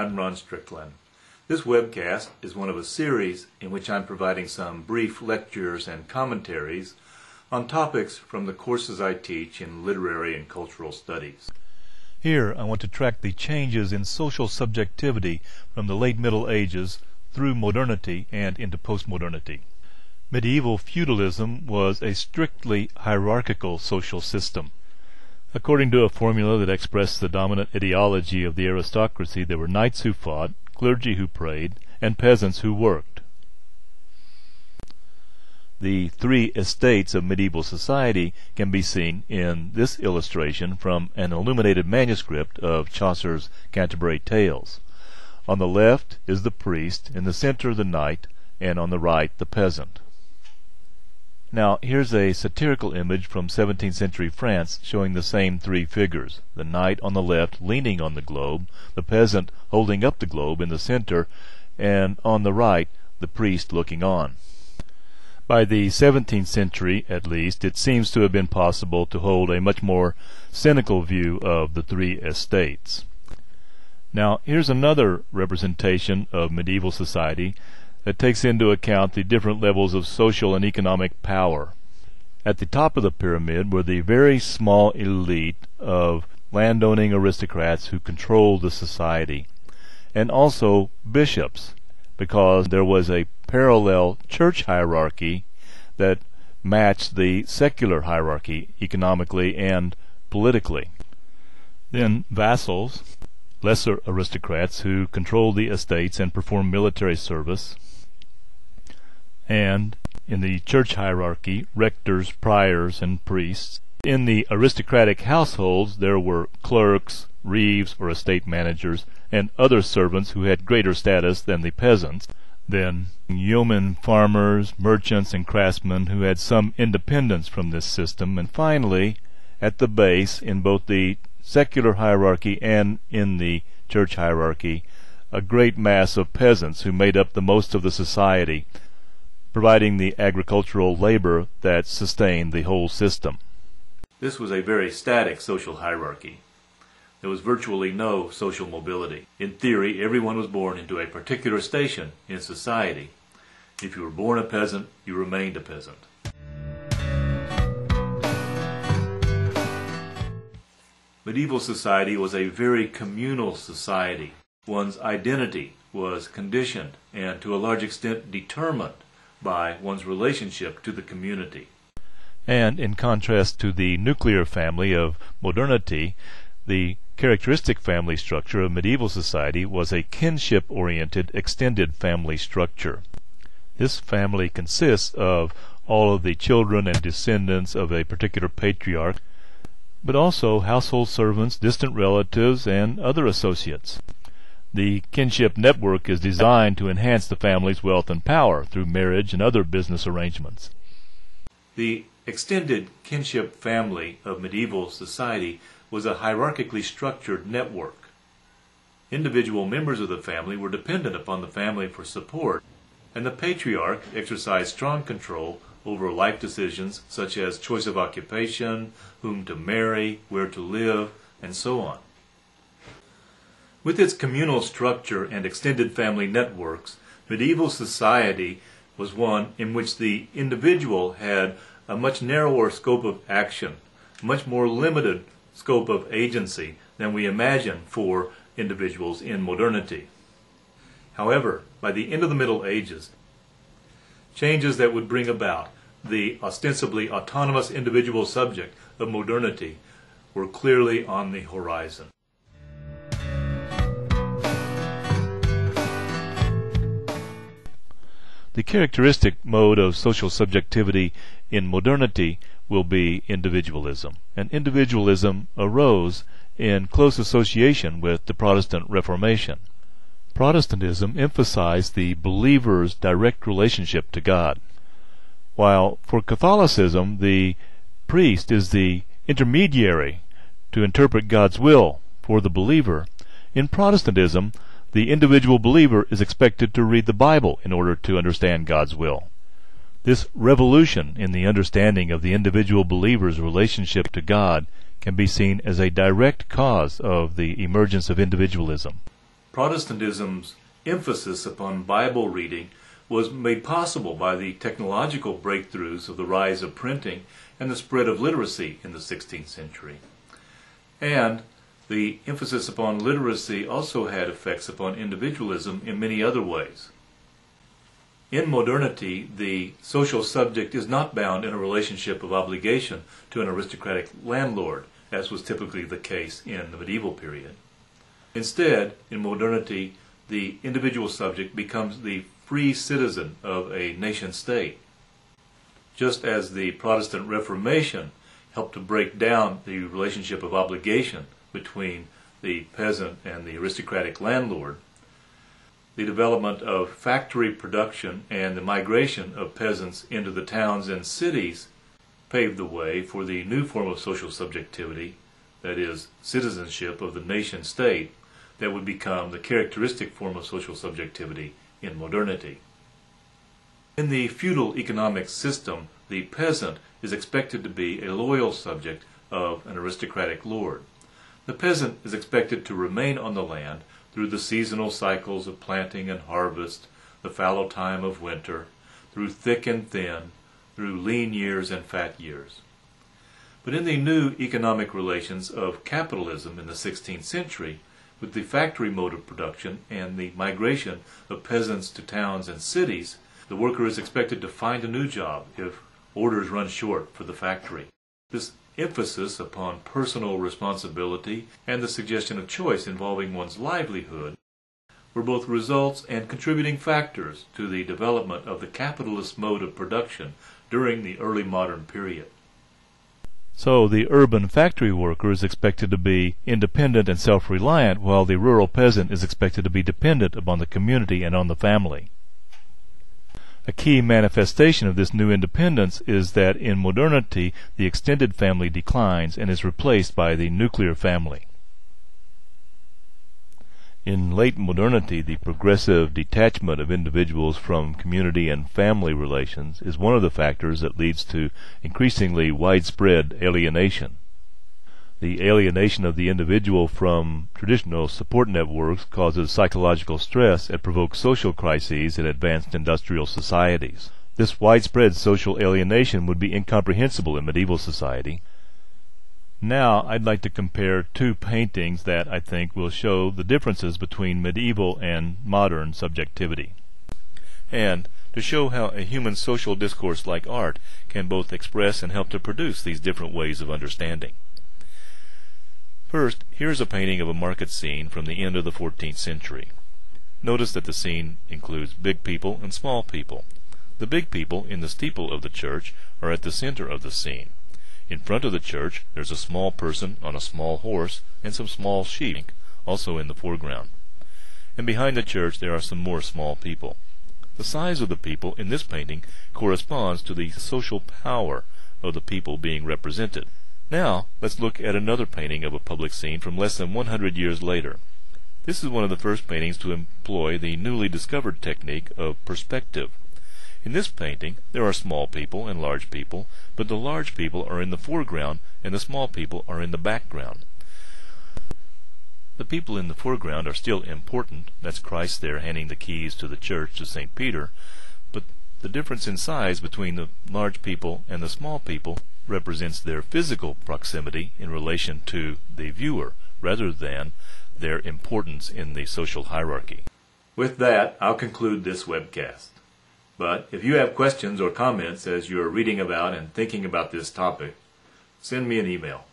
I'm Ron Strickland. This webcast is one of a series in which I'm providing some brief lectures and commentaries on topics from the courses I teach in literary and cultural studies. Here I want to track the changes in social subjectivity from the late Middle Ages through modernity and into postmodernity. Medieval feudalism was a strictly hierarchical social system. According to a formula that expressed the dominant ideology of the aristocracy, there were knights who fought, clergy who prayed, and peasants who worked. The three estates of medieval society can be seen in this illustration from an illuminated manuscript of Chaucer's Canterbury Tales. On the left is the priest, in the center the knight, and on the right the peasant. Now, here's a satirical image from 17th century France showing the same three figures. The knight on the left leaning on the globe, the peasant holding up the globe in the center, and on the right, the priest looking on. By the 17th century, at least, it seems to have been possible to hold a much more cynical view of the three estates. Now, here's another representation of medieval society that takes into account the different levels of social and economic power. At the top of the pyramid were the very small elite of landowning aristocrats who controlled the society, and also bishops, because there was a parallel church hierarchy that matched the secular hierarchy economically and politically. Then vassals, lesser aristocrats who controlled the estates and performed military service, and in the church hierarchy, rectors, priors, and priests. In the aristocratic households there were clerks, reeves or estate managers, and other servants who had greater status than the peasants. Then yeomen, farmers, merchants, and craftsmen who had some independence from this system. And finally, at the base, in both the secular hierarchy and in the church hierarchy, a great mass of peasants who made up the most of the society, providing the agricultural labor that sustained the whole system. This was a very static social hierarchy. There was virtually no social mobility. In theory, everyone was born into a particular station in society. If you were born a peasant, you remained a peasant. Medieval society was a very communal society. One's identity was conditioned and to a large extent determined by one's relationship to the community. And in contrast to the nuclear family of modernity, the characteristic family structure of medieval society was a kinship-oriented extended family structure. This family consists of all of the children and descendants of a particular patriarch, but also household servants, distant relatives, and other associates. The kinship network is designed to enhance the family's wealth and power through marriage and other business arrangements. The extended kinship family of medieval society was a hierarchically structured network. Individual members of the family were dependent upon the family for support, and the patriarch exercised strong control over life decisions such as choice of occupation, whom to marry, where to live, and so on. With its communal structure and extended family networks, medieval society was one in which the individual had a much narrower scope of action, much more limited scope of agency than we imagine for individuals in modernity. However, by the end of the Middle Ages, changes that would bring about the ostensibly autonomous individual subject of modernity were clearly on the horizon. The characteristic mode of social subjectivity in modernity will be individualism. And individualism arose in close association with the Protestant Reformation. Protestantism emphasized the believer's direct relationship to God, while for Catholicism the priest is the intermediary to interpret God's will for the believer. In Protestantism, the individual believer is expected to read the Bible in order to understand God's will. This revolution in the understanding of the individual believer's relationship to God can be seen as a direct cause of the emergence of individualism. Protestantism's emphasis upon Bible reading was made possible by the technological breakthroughs of the rise of printing and the spread of literacy in the 16th century. And the emphasis upon literacy also had effects upon individualism in many other ways. In modernity, the social subject is not bound in a relationship of obligation to an aristocratic landlord, as was typically the case in the medieval period. Instead, in modernity, the individual subject becomes the free citizen of a nation-state. Just as the Protestant Reformation helped to break down the relationship of obligation between the peasant and the aristocratic landlord, the development of factory production and the migration of peasants into the towns and cities paved the way for the new form of social subjectivity, that is, citizenship of the nation-state, that would become the characteristic form of social subjectivity in modernity. In the feudal economic system, the peasant is expected to be a loyal subject of an aristocratic lord. The peasant is expected to remain on the land through the seasonal cycles of planting and harvest, the fallow time of winter, through thick and thin, through lean years and fat years. But in the new economic relations of capitalism in the 16th century, with the factory mode of production and the migration of peasants to towns and cities, the worker is expected to find a new job if orders run short for the factory. This emphasis upon personal responsibility and the suggestion of choice involving one's livelihood were both results and contributing factors to the development of the capitalist mode of production during the early modern period. So the urban factory worker is expected to be independent and self-reliant, while the rural peasant is expected to be dependent upon the community and on the family. A key manifestation of this new independence is that in modernity the extended family declines and is replaced by the nuclear family. In late modernity, the progressive detachment of individuals from community and family relations is one of the factors that leads to increasingly widespread alienation. The alienation of the individual from traditional support networks causes psychological stress and provokes social crises in advanced industrial societies. This widespread social alienation would be incomprehensible in medieval society. Now I'd like to compare two paintings that I think will show the differences between medieval and modern subjectivity, and to show how a human social discourse like art can both express and help to produce these different ways of understanding. First, here's a painting of a market scene from the end of the 14th century. Notice that the scene includes big people and small people. The big people in the steeple of the church are at the center of the scene. In front of the church there's a small person on a small horse and some small sheep also in the foreground. And behind the church there are some more small people. The size of the people in this painting corresponds to the social power of the people being represented. Now let's look at another painting of a public scene from less than 100 years later. This is one of the first paintings to employ the newly discovered technique of perspective. In this painting there are small people and large people, but the large people are in the foreground and the small people are in the background. The people in the foreground are still important. That's Christ there handing the keys to the church to St. Peter, but the difference in size between the large people and the small people represents their physical proximity in relation to the viewer, rather than their importance in the social hierarchy. With that, I'll conclude this webcast. But if you have questions or comments as you're reading about and thinking about this topic, send me an email.